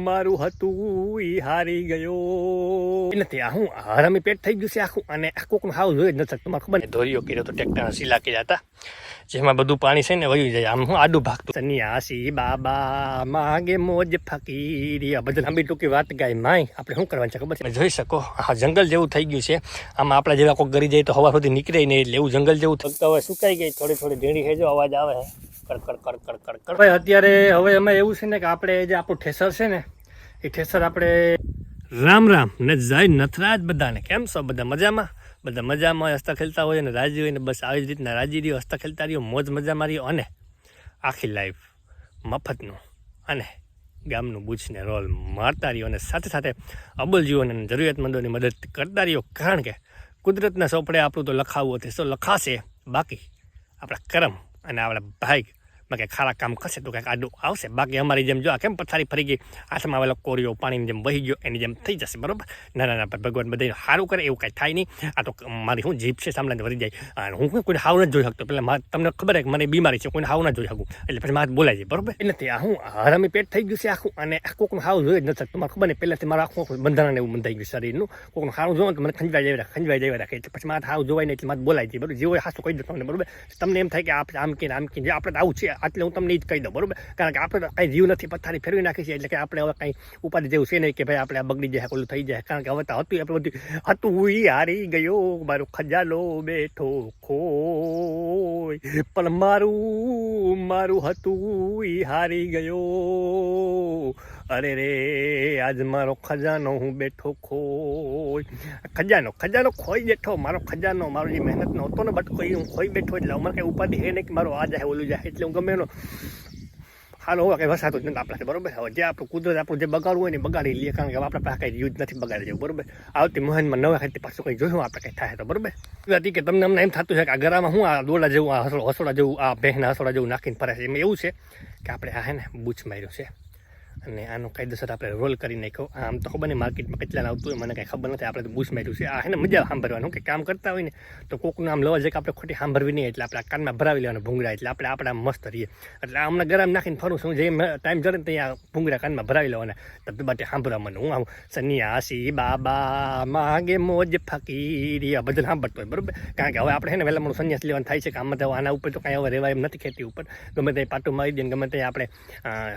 મારું હતું ઈ હારી ગયો નથી. આ હું હરામી પેટ થઈ ગયું છે આખું. અને કોકનું હાવ જોઈ જ નથી. તમારે ખબર ને ધોરીઓ કર્યો તો ટ્રેક્ટરના શીલા કર્યા હતા, જેમાં બધું પાણી છે ને વયું જાય. આમ હું આડું ભાગતું સન્યાસી બાબા માગે મોજ ફકીરી આ બધા લાંબી ટૂંકી વાત ગાય માય. આપણે શું કરવાનું છે ખબર છે? જોઈ શકો આ જંગલ જેવું થઈ ગયું છે. આમાં આપણા જેવા કોઈ ગરી જાય તો હવા સુધી નીકળે નહીં, એટલે એવું જંગલ જેવું થતું. હવે સુકાઈ ગઈ થોડી થોડી ઢીંડી હેજો અવાજ આવે કડ. ભાઈ અત્યારે હવે એમાં એવું છે ને કે આપણે જે આપણું ઠેસર છે ને એ ઠેસર આપણે રામ રામ ને જય નથરાજ બધાને. કેમ છો બધા? મજામાં? બધા મજામાં હસતા ખેલતા હોય ને રાજી હોય ને બસ આવી જ રીતના રાજી રહ્યો, હસતા ખેલતા રહ્યો, મોજ મજામાં રહ્યો અને આખી લાઈફ મફતનું અને ગામનું બૂચને રોલ મારતા રહ્યો અને સાથે સાથે અબોલ જીવોને જરૂરિયાતમંદોની મદદ કરતા રહ્યો. કારણ કે કુદરતના સોપડે આપણું તો લખાવવું હતું તો લખાશે, બાકી આપણા કર્મ અને આપણા ભાઈ બાકી ખારા કામ કરશે તો કંઈક આડું આવશે. બાકી અમારી જેમ જો આ કેમ પથારી ફરી ગઈ, હાથમાં આવેલો કોરિયો પાણીની જેમ વહી ગયો એની જેમ થઈ જશે, બરોબર? ના ભગવાન બધાને સારું કરે એવું કાંઈ થાય નહીં. આ તો મારી શું જીભ છે સાંભળીને વળી જાય. અને હું કોઈને હાવ નથી જોઈ શકતો. પહેલાં તમને ખબર છે કે મને બીમારી છે, કોઈને હાવ ના જોઈ શકું, એટલે પછી મારે બોલાય જાય, બરોબર? એટલે નથી આ હું હરામી પેટ થઈ ગયું છે આખું. અને કોકનું હાવ જોઈ જ નથી શકતું. તમારે ખબર ને પહેલાંથી મારું આખું બંધારણ એવું બંધાઈ ગયું શરીરનું. કોકનું હારું જોવો તો મને ખંજવાઈ જાય રાખે, એટલે પછી મારે હાવ જોવાય નહીં, એટલે મારે બોલાય જાય, બરોબર? જેવો હાથું કહી દો તમને, બરોબર? તમને એમ થાય કે આપણે આમ કે જે આપણે આવું છે એટલે હું તમને જ કહી દઉં, બરોબર? કારણ કે આપણે કંઈ જીવ નથી, પથારી ફેરવી નાખી છે, એટલે કે આપણે હવે કંઈ ઉપાધિ જેવું છે નહીં કે ભાઈ આપણે આ બગડી જાય ઓલું થઈ જાય. કારણ કે હવે તો હતું આપણે બધું હતું ઈ હારી ગયો, મારો ખજાનો બેઠો ખોય, પણ મારું હતું ઈ હારી ગયો. અરે રે આજ મારો ખજાનો હું બેઠો ખોય. ખજાનો ખોઈ બેઠો, મારો ખજાનો, મારો જે મહેનતનો હતો ને બટકો એ હું ખોઈ બેઠો. એટલે અમારે કંઈ ઉપાધિ છે નહીં કે મારો આ જાય ઓલું જાય, એટલે હું ગમે એનો હાલો હવે કંઈ વસાતું જ નથી આપણાથી, બરોબર? હવે જે આપણું કુદરત આપણું જે બગાડવું હોય ને બગાડી લઈએ, કારણ કે આપણા પાસે કંઈ યુઝ નથી બગાડી જવું, બરોબર? આવતી મહેનમાં નવા ખાતી પાછું કંઈ જોયું આપણે કંઈ થાય તો, બરોબર? હતી કે તમને અમને એમ થતું છે કે આ ગરામાં હું આ દોડા જેવું, આ હસોડા જેવું, આ ભેંસના હસોડા જેવું નાખીને ફરે છે. એમાં એવું છે કે આપણે આ હે ને બૂચ માર્યું છે અને આનો કાયદેસર આપણે રોલ કરી નાખ્યો. આમ તો ખબર નહીં માર્કેટમાં કેટલાને આવતું હોય મને કાંઈ ખબર નથી. આપણે તો બૂચ માર્યું છે. આ હે ને મજા સાંભળવાનું કે કામ કરતા હોય ને તો કોકનું આમ લેવા જાય કે આપણે ખોટી સાંભળવી નહીં, એટલે આપણે કાનમાં ભરાવી લેવાનું ભૂંગળા, એટલે આપણે આપણા મસ્ત રહીએ. એટલે અમને ગરમ નાખીને ફરું છું, જે ટાઈમ જડે ને ત્યાં ભૂંગળા કાનમાં ભરાવી લેવાના, તબ બાટે સાંભળવાનું. હું આમ સન્યાસી બાબા માગે મોજ ફકીરી આ બધા સાંભળતો હોય, બરોબર? કારણ કે હવે આપણે છે ને વહેલા મને સંન્યાસ લેવાનું થાય છે કે આમાં તો આના ઉપર તો કાંઈ હવે રહેવાય એમ નથી, ખેતી ઉપર ગમે ત્યાં પાટું મારી દઈએ ગમે ત્યાં આપણે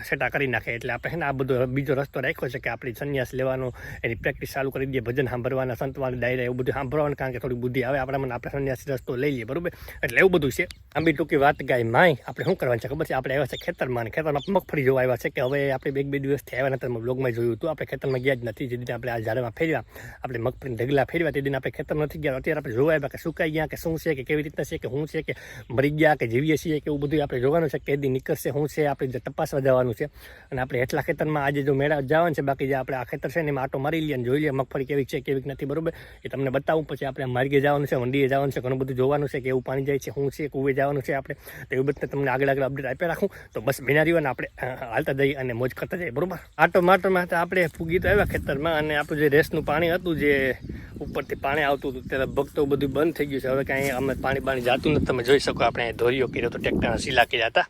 સેટા કરી નાખે. એટલે આપણે આ બધો બીજો રસ્તો રાખ્યો છે કે આપણે સંન્યાસ લેવાનો, એની પ્રેક્ટિસ ચાલુ કરી દઈએ, ભજન સાંભળવાના, સંતવાના ડાયરા એવું બધું સાંભળવાનું. કારણ કે થોડી બુદ્ધિ આવે આપણામાં, આપણે સંન્યાસી રસ્તો લઈ લઈએ, બરોબર? એટલે એવું બધું છે. આંબી ટૂંકી વાત ગાય માય. આપણે શું કરવાનું છે ખબર છે? આપણે આવ્યા છે ખેતરમાં, અને ખેતરમાં મગફળી જોવા આવ્યા છે. કે હવે આપણે એક બે દિવસથી આવ્યા નથી, બ્લોગમાં જોયું હતું. આપણે ખેતરમાં ગયા જ નથી. જે દિન આપણે આ ઝાડમાં ફેરવ્યા, આપણે મગફળી ઢગલા ફેરવ્યા, તે દિન આપણે ખેતર નથી ગયા. અત્યારે આપણે જોવા આવ્યા કે સુકાઈ ગયા કે શું છે, કે કેવી રીતના છે, કે શું છે, કે મરી ગયા કે જીવીએ છીએ, કે એવું બધું આપણે જોવાનું છે. કે દી નીકળશે શું છે, આપણે તપાસવા જવાનું છે. અને આપણે એટલા ખેતરમાં આજે જો મેળા જવાનું છે. બાકી જે આપણે આ ખેતર છે ને એમાં આટો મારી લઈએ અને જોઈ લઈએ મગફળી કેવી છે કેવી નથી, બરોબર? એ તમને બતાવું. પછી આપણે માર્ગે જવાનું છે, વંડીએ જવાનું છે, ઘણું બધું જોવાનું છે કે એવું પાણી જાય છે, શું છે, કુવે જવાનું છે આપણે. તો એવું બધું તમને આગળ અપડેટ આપ્યા રાખું. તો બસ બિના રહ્યો ને આપણે હાલતા જઈએ અને મોજ કરતા જઈએ, બરોબર? આટો માટોમાં આપણે ફૂગી તો આવ્યા ખેતરમાં, અને આપણું જે રેસનું પાણી હતું, જે ઉપરથી પાણી આવતું હતું, ત્યારે લગભગ તો બધું બંધ થઈ ગયું છે. હવે કાંઈ અમે પાણી જાતું નથી. તમે જોઈ શકો આપણે ધોરીઓ કર્યો તો ટ્રેક્ટરના શીલા કર્યા હતા,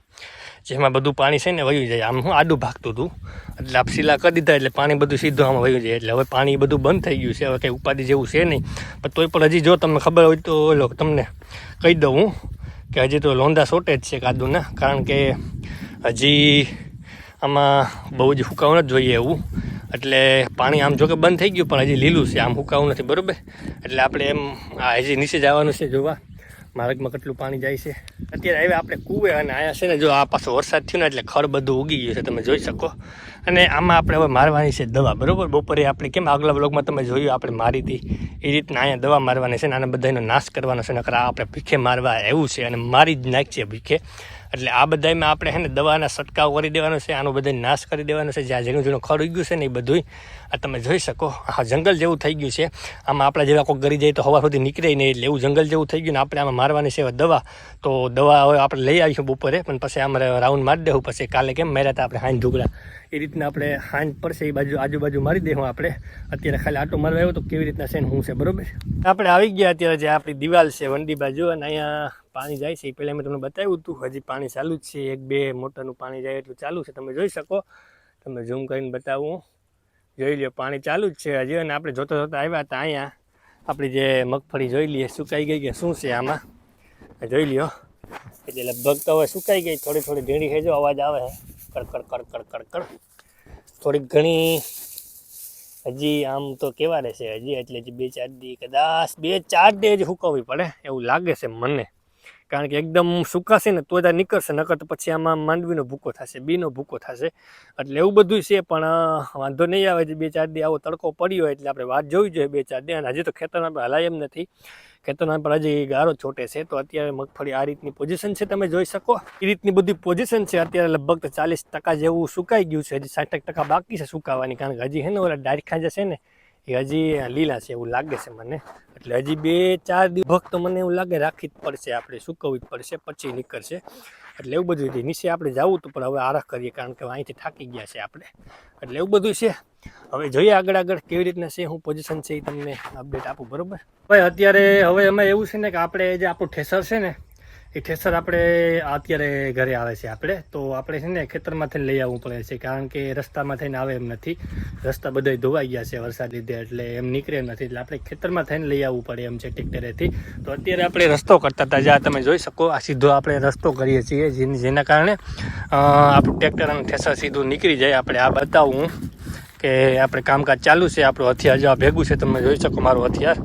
જેમાં બધું પાણી છે ને વયું જાય. આમ હું આડું ભાગતું હતું, એટલે આપ શીલા કરી દીધા એટલે પાણી બધું સીધું આમાં વયું જાય. એટલે હવે પાણી બધું બંધ થઈ ગયું છે. હવે કંઈ ઉપાધિ જેવું છે નહીં. પણ તોય પણ હજી જો તમને ખબર હોય તો તમને કહી દઉં હું કે હજી તો લોંધા શોર્ટેજ છે કાદુના. કારણ કે હજી આમાં બહુ જ હુકાવું નથી જોઈએ એવું. એટલે પાણી આમ જો કે બંધ થઈ ગયું, પણ હજી લીલું છે, આમ હુકાવું નથી, બરોબર? એટલે આપણે એમ હજી નીચે જવાનું છે જોવા માર્ગમાં કેટલું પાણી જાય છે. અત્યારે આવ્યા આપણે કૂવે, અને અહીંયા છે ને જો આ પાછો વરસાદ થયો ને એટલે ખડ બધું ઉગી ગયું છે, તમે જોઈ શકો. અને આમાં આપણે હવે મારવાની છે દવા, બરોબર? બપોરે આપણે કેમ આગલા બ્લોગમાં તમે જોયું આપણે મારી હતી એ રીતના અહીંયા દવા મારવાની છે ને આને બધાનો નાશ કરવાનો છે. નકર આપણે ભીખે મારવા એવું છે અને મારી જ નાખીએ ભીખે. એટલે આ બધામાં આપણે છે ને દવાના છંટકાવ કરી દેવાનો છે, આનો બધા નાશ કરી દેવાનો છે. જ્યાં ઝીણું ખડ ઉગ્યું છે ને એ બધું આ તમે જોઈ શકો. આ જંગલ જેવું થઈ ગયું છે. આમાં આપણા જેવા કોઈ ગરી જાય તો હવા સુધી નીકળે નહીં, એટલે એવું જંગલ જેવું થઈ ગયું ને. આપણે આમાં મારવાની છે દવા. તો દવા હવે આપણે લઈ આવીશું બપોરે, પણ પછી આમ રાઉન્ડ મારી દેવું. પછી કાલે કેમ માર્યા હતા આપણે હાંજ ઢુકડા, એ રીતના આપણે હાંજ પડશે એ બાજુ આજુબાજુ મારી દઈશું. આપણે અત્યારે ખાલી આટો મારવા આવ્યો તો કેવી રીતના છે ને શું છે, બરોબર? આપણે આવી ગયા અત્યારે જે આપણી દિવાલ છે વંડી બાજુ, અને અહીંયા પાણી જાય છે. એ પહેલાં મેં તમને બતાવ્યું હતું, હજી પાણી ચાલુ જ છે. 1-2 મોટરનું પાણી જાય એટલું ચાલુ છે, તમે જોઈ શકો. તમને ઝૂમ કરીને બતાવું. જોઈ લ્યો પાણી ચાલુ જ છે હજી, અને આપણે જોતા જોતા આવ્યા હતા અહીંયા આપણી જે મગફળી જોઈ લઈએ સુકાઈ ગઈ કે શું છે આમાં, જોઈ લ્યો. એટલે લગભગ તો હવે સુકાઈ ગઈ, થોડી થોડી ઢીંડી છે, જો અવાજ આવે છે કડકડ કડકડ કડકડ. થોડીક ઘણી હજી આમ તો કેવા રહેશે હજી, એટલે હજી 2-4 દી કદાચ 2-4 દી હજી સુકવવી પડે એવું લાગે છે મને, કારણ કે એકદમ સુકાશે ને તો જ નીકળશે, નકર તો પછી આમાં માંડવીનો ભૂકો થશે, બીનો ભૂકો થશે, એટલે એવું બધું છે. પણ વાંધો નહીં આવે, જે 2-4 દી આવો તડકો પડ્યો એટલે આપણે વાત જોવી જોઈએ 2-4 દી. અને હજી તો ખેતરમાં આપણે હલાય એમ નથી, ખેતરમાં પર હજી ગારો છોટે છે. તો અત્યારે મગફળી આ રીતની પોઝિશન છે, તમે જોઈ શકો એ રીતની બધી પોઝિશન છે. અત્યારે લગભગ તો 40% જેવું સુકાઈ ગયું છે, હજી 60% બાકી છે સુકાવાની, કારણ કે હજી છે ને ઓલા ડાયરખા જે છે ને એ હજી લીલા છે એવું લાગે છે મને. એટલે હજી 2-4 દિવસ તો મને એવું લાગે રાખવી જ પડશે, આપણે સુકવવી જ પડશે, પછી નીકળશે. એટલે એવું બધું નીચે આપણે જવું હતું, પણ હવે આરાખ કરીએ, કારણ કે અહીંથી થાકી ગયા છે આપણે. એટલે એવું બધું છે. હવે જોઈએ આગળ કેવી રીતના છે, શું પોઝિશન છે એ તમને અપડેટ આપું, બરોબર. ભાઈ અત્યારે હવે એમાં એવું છે ને કે આપણે જે આપણું ઠેસર છે ને એ ઠેસર આપણે અત્યારે ઘરે આવે છે આપણે, તો આપણે છે ને ખેતરમાંથી લઈ આવવું પડે છે, કારણ કે રસ્તામાં થઈને આવે એમ નથી, રસ્તા બધા ધોવાઈ ગયા છે વરસાદ લીધે, એટલે એમ નીકળે એમ નથી, એટલે આપણે ખેતરમાં થઈને લઈ આવવું પડે એમ છે ટ્રેક્ટરેથી. તો અત્યારે આપણે રસ્તો કરતા હતા, જ્યાં તમે જોઈ શકો આ સીધો આપણે રસ્તો કરીએ છીએ, જેના કારણે આપણું ટ્રેક્ટર અને ઠેસર સીધું નીકળી જાય. આપણે આ બતાવું કે આપણે કામકાજ ચાલુ છે, આપણું હથિયાર જો ભેગું છે, તમે જોઈ શકો મારું હથિયાર,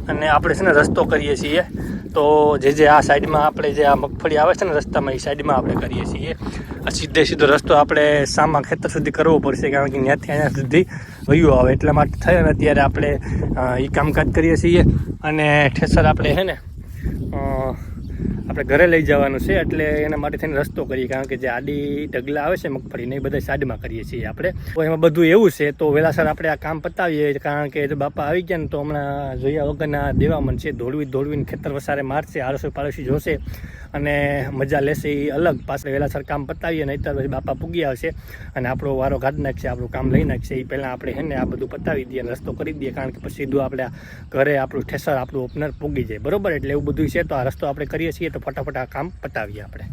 અને આપણે છે ને રસ્તો કરીએ છીએ. તો જે આ સાઈડમાં આપણે જે આ મગફળી આવે છે ને રસ્તામાં, એ સાઈડમાં આપણે કરીએ છીએ. આ સીધો રસ્તો આપણે સામા ખેતર સુધી કરવો પડશે, કારણ કે ત્યાંથી અહીંયા સુધી વયું આવે, એટલા માટે થઈ અને અત્યારે આપણે એ કામકાજ કરીએ છીએ. અને ઠેસર આપણે છે ને આપણે ઘરે લઈ જવાનું છે, એટલે એના માટે થઈને રસ્તો કરીએ, કારણ કે જે આડી ઢગલા આવે છે મગફળીને એ બધા સાઈડમાં કરીએ છીએ આપણે. તો એમાં બધું એવું છે, તો વહેલાસર આપણે આ કામ પતાવીએ, કારણ કે જો બાપા આવી ગયા ને તો હમણાં જોયા વગરના દેવામન છે, દોડવીને ખેતર વસારે મારશે, આડોશી પાડોશી જોશે અને મજા લેશે એ અલગ. પાછળ વહેલાસર કામ પતાવીએ, નહીં તો પછી બાપા પૂગી આવશે અને આપણો વારો કાઢી નાખશે, આપણું કામ લઈ નાખશે. એ પહેલાં આપણે છે ને આ બધું પતાવી દઈએ અને રસ્તો કરી દઈએ, કારણ કે પછી સીધું આપણે ઘરે આપણું ઠેસર આપણું ઓપનર પૂગી જાય, બરોબર. એટલે એવું બધું છે, તો આ રસ્તો આપણે કરીએ છીએ, તો ફટાફટ આ કામ પતાવીએ આપણે.